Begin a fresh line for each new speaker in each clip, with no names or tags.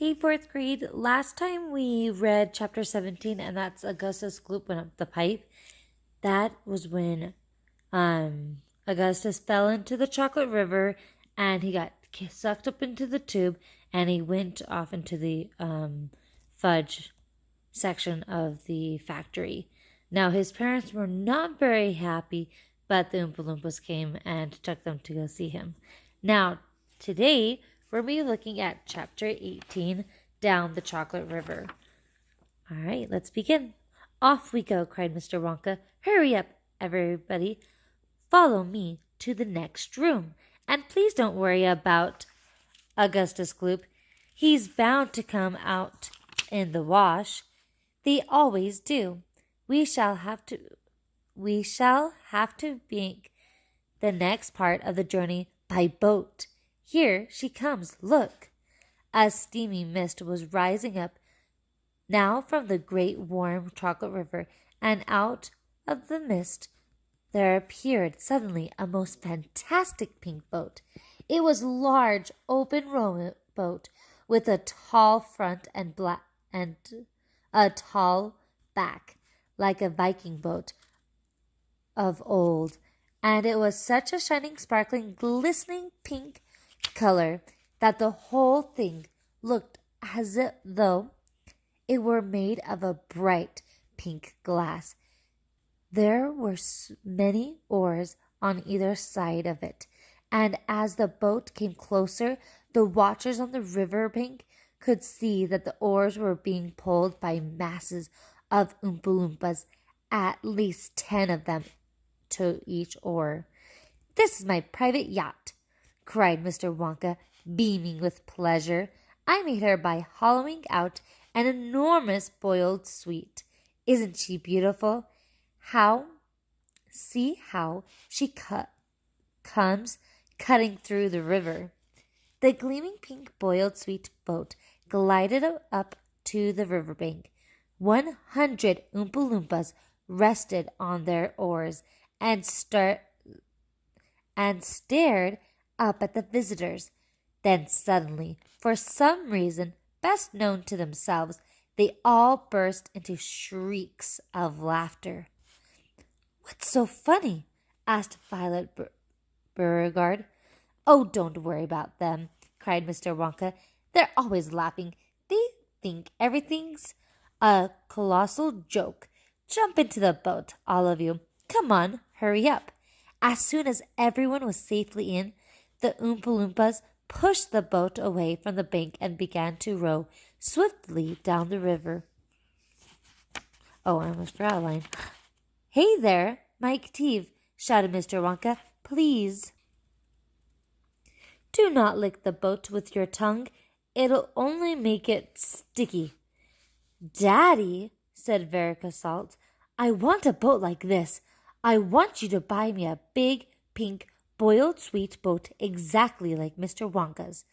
Hey, fourth grade. Last time we read chapter 17, and that's Augustus Gloop went up the pipe. That was when Augustus fell into the chocolate river and he got sucked up into the tube and he went off into the fudge section of the factory. Now, his parents were not very happy, but the Oompa Loompas came and took them to go see him. Now, today, we're going to be looking at chapter 18, Down the Chocolate River. All right, let's begin. Off we go, cried Mr. Wonka. Hurry up, everybody. Follow me to the next room. And please don't worry about Augustus Gloop. He's bound to come out in the wash. They always do. We shall have to make the next part of the journey by boat. Here she comes, look. A steamy mist was rising up now from the great warm chocolate river, and out of the mist there appeared suddenly a most fantastic pink boat. It was a large, open rowboat with a tall front and a tall back, like a Viking boat of old, and it was such a shining, sparkling, glistening pink color that the whole thing looked as though it were made of a bright pink glass. There were many oars on either side of it, and as the boat came closer, the watchers on the river bank could see that the oars were being pulled by masses of Oompa Loompas, at least 10 of them to each oar. This is my private yacht, cried Mr. Wonka, beaming with pleasure. I made her by hollowing out an enormous boiled sweet. Isn't she beautiful? See how she comes cutting through the river. The gleaming pink boiled sweet boat glided up to the riverbank. 100 Oompa Loompas rested on their oars and stared up at the visitors. Then suddenly, for some reason best known to themselves, they all burst into shrieks of laughter. What's so funny? Asked Violet Beauregarde. Oh, don't worry about them, cried Mr. Wonka. They're always laughing. They think everything's a colossal joke. Jump into the boat, all of you. Come on, hurry up. As soon as everyone was safely in, the Oompa Loompas pushed the boat away from the bank and began to row swiftly down the river. Oh, I almost forgot a line. Hey there, Mike Teave, shouted Mr. Wonka. Please, do not lick the boat with your tongue. It'll only make it sticky. Daddy, said Verica Salt, I want a boat like this. I want you to buy me a big, pink, boiled sweet boat exactly like Mr. Wonka's.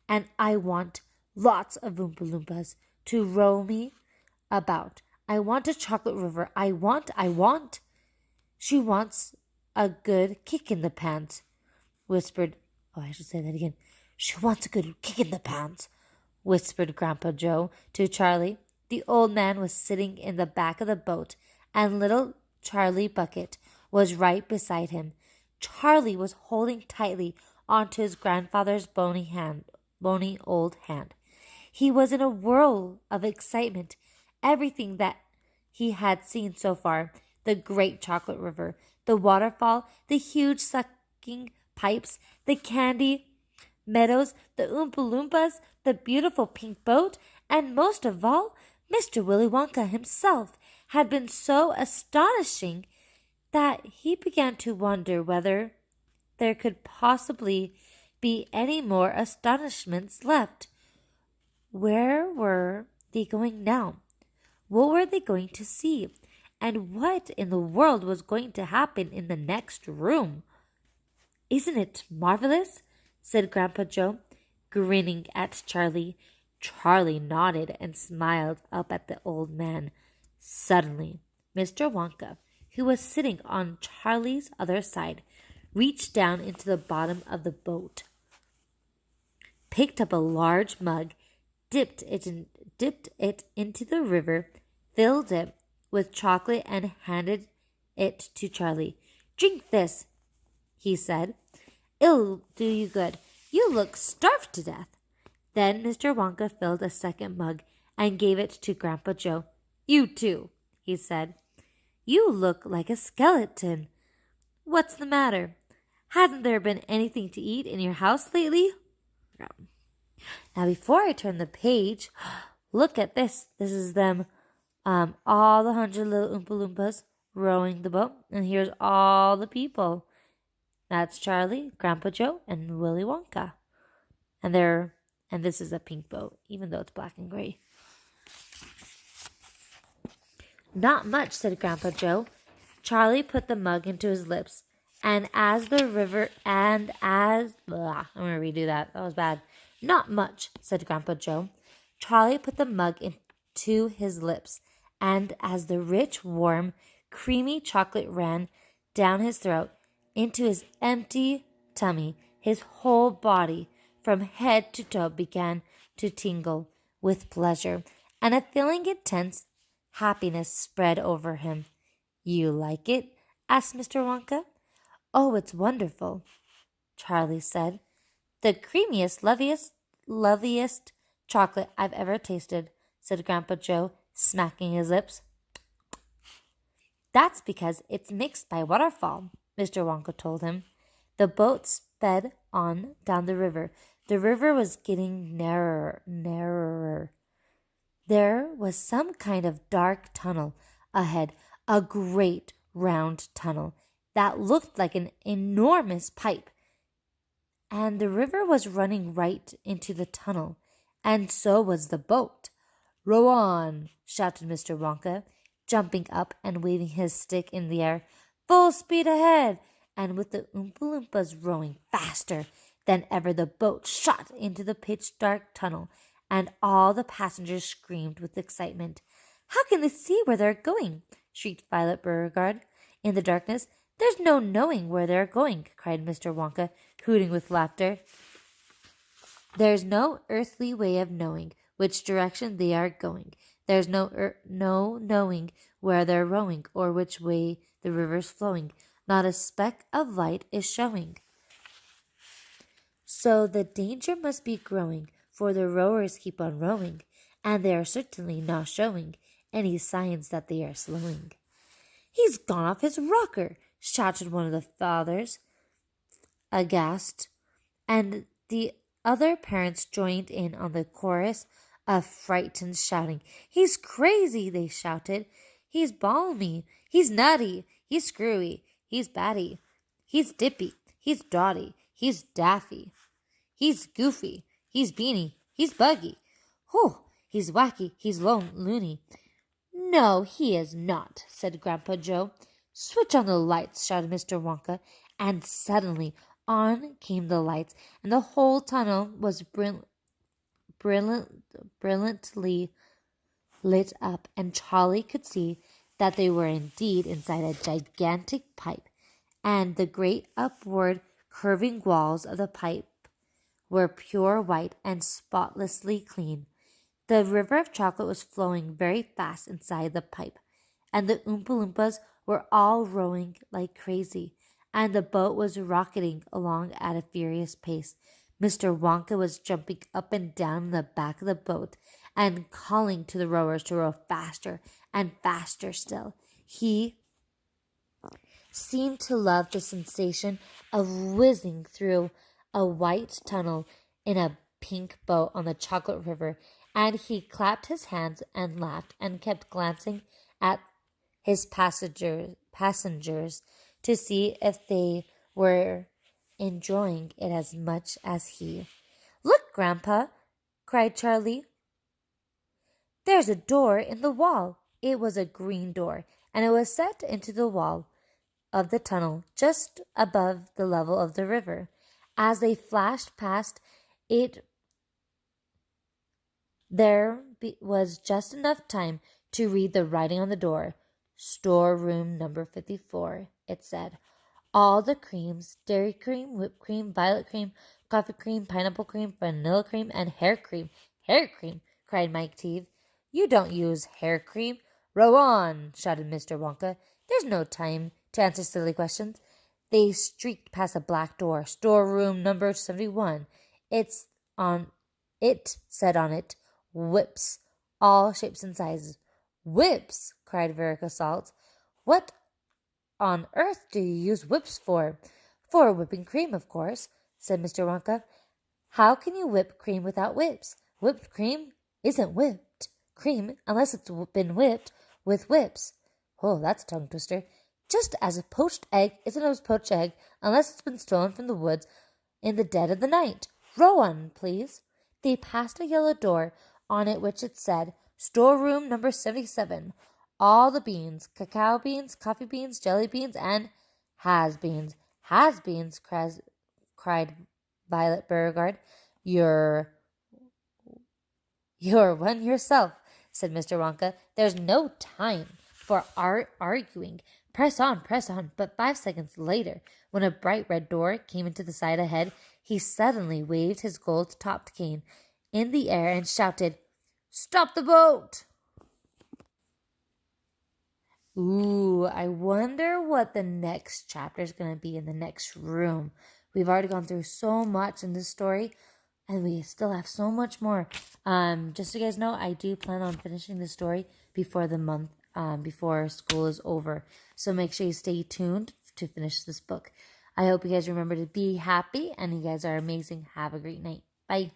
And I want lots of Oompa Loompas to row me about. I want a chocolate river. I want. She wants a good kick in the pants, whispered. Oh, I should say that again. She wants a good kick in the pants, whispered Grandpa Joe to Charlie. The old man was sitting in the back of the boat, and little Charlie Bucket was right beside him. Charlie was holding tightly onto his grandfather's bony old hand. He was in a whirl of excitement. Everything that he had seen so far, the great chocolate river, the waterfall, the huge sucking pipes, the candy meadows, the Oompa Loompas, the beautiful pink boat, and most of all, Mr. Willy Wonka himself had been so astonishing that he began to wonder whether there could possibly be any more astonishments left. Where were they going now? What were they going to see? And what in the world was going to happen in the next room? Isn't it marvelous? Said Grandpa Joe, grinning at Charlie. Charlie nodded and smiled up at the old man. Suddenly, Mr. Wonka, who was sitting on Charlie's other side, reached down into the bottom of the boat, picked up a large mug, dipped it into the river, filled it with chocolate, and handed it to Charlie. Drink this, he said. It'll do you good. You look starved to death. Then Mr. Wonka filled a second mug and gave it to Grandpa Joe. You too, he said. You look like a skeleton. What's the matter? Hasn't there been anything to eat in your house lately? Now, before I turn the page, look at this. This is them, all the 100 little Oompa Loompas rowing the boat. And here's all the people. That's Charlie, Grandpa Joe, and Willy Wonka. And this is a pink boat, even though it's black and gray. Not much, said Grandpa Joe. Charlie put the mug into his lips. I'm going to redo that. That was bad. Not much, said Grandpa Joe. Charlie put the mug into his lips, and as the rich, warm, creamy chocolate ran down his throat into his empty tummy, his whole body, from head to toe, began to tingle with pleasure, and a feeling intense happiness spread over him. You like it? Asked Mr. Wonka. Oh, it's wonderful, Charlie said. The creamiest, loveliest chocolate I've ever tasted, said Grandpa Joe, smacking his lips. That's because it's mixed by waterfall, Mr. Wonka told him. The boat sped on down the river. The river was getting narrower. There was some kind of dark tunnel ahead, a great round tunnel that looked like an enormous pipe. And the river was running right into the tunnel, and so was the boat. Row on, shouted Mr. Wonka, jumping up and waving his stick in the air. Full speed ahead! And with the Oompa Loompas rowing faster than ever, the boat shot into the pitch-dark tunnel, and all the passengers screamed with excitement. How can they see where they're going? Shrieked Violet Beauregarde. In the darkness, there's no knowing where they're going, cried Mr. Wonka, hooting with laughter. There's no earthly way of knowing which direction they are going. There's no knowing where they're rowing or which way the river's flowing. Not a speck of light is showing. So the danger must be growing, for the rowers keep on rowing, and they are certainly not showing any signs that they are slowing. He's gone off his rocker, shouted one of the fathers, aghast, and the other parents joined in on the chorus of frightened shouting. He's crazy, they shouted. He's balmy. He's nutty. He's screwy. He's batty. He's dippy. He's dotty. He's daffy. He's goofy. He's beany. He's buggy. Whew, he's wacky. He's loony. No, he is not, said Grandpa Joe. Switch on the lights, shouted Mr. Wonka, and suddenly on came the lights, and the whole tunnel was brilliantly lit up, and Charlie could see that they were indeed inside a gigantic pipe, and the great upward curving walls of the pipe were pure white and spotlessly clean. The river of chocolate was flowing very fast inside the pipe, and the Oompa Loompas were all rowing like crazy, and the boat was rocketing along at a furious pace. Mr. Wonka was jumping up and down in the back of the boat and calling to the rowers to row faster and faster still. He seemed to love the sensation of whizzing through a white tunnel in a pink boat on the chocolate river, and he clapped his hands and laughed and kept glancing at his passengers to see if they were enjoying it as much as he. Look, Grandpa, cried Charlie. There's a door in the wall. It was a green door, and it was set into the wall of the tunnel just above the level of the river. As they flashed past it, there was just enough time to read the writing on the door. Storeroom number 54, it said. All the creams, dairy cream, whipped cream, violet cream, coffee cream, pineapple cream, vanilla cream, and hair cream cried Mike Teave. You don't use hair cream. Row on, shouted Mr. Wonka. There's no time to answer silly questions. They streaked past a black door. Storeroom number 71. It said on it, whips, all shapes and sizes. Whips, cried Veruca Salt. What on earth do you use whips for? For whipping cream, of course, said Mr. Wonka. How can you whip cream without whips? Whipped cream isn't whipped cream unless it's been whipped with whips. Oh, that's a tongue twister. Just as a poached egg isn't a poached egg unless it's been stolen from the woods in the dead of the night. Row on, please. They passed a yellow door, on it which it said, Storeroom number 77. All the beans, cacao beans, coffee beans, jelly beans, and has-beens. Has-beens, cried Violet Beauregarde. You're one yourself, said Mr. Wonka. There's no time for arguing. Press on. But 5 seconds later, when a bright red door came into the side ahead, he suddenly waved his gold-topped cane in the air and shouted, Stop the boat! Ooh, I wonder what the next chapter is going to be in the next room. We've already gone through so much in this story, and we still have so much more. Just so you guys know, I do plan on finishing the story before the month, before school is over. So make sure you stay tuned to finish this book. I hope you guys remember to be happy, and you guys are amazing. Have a great night. Bye.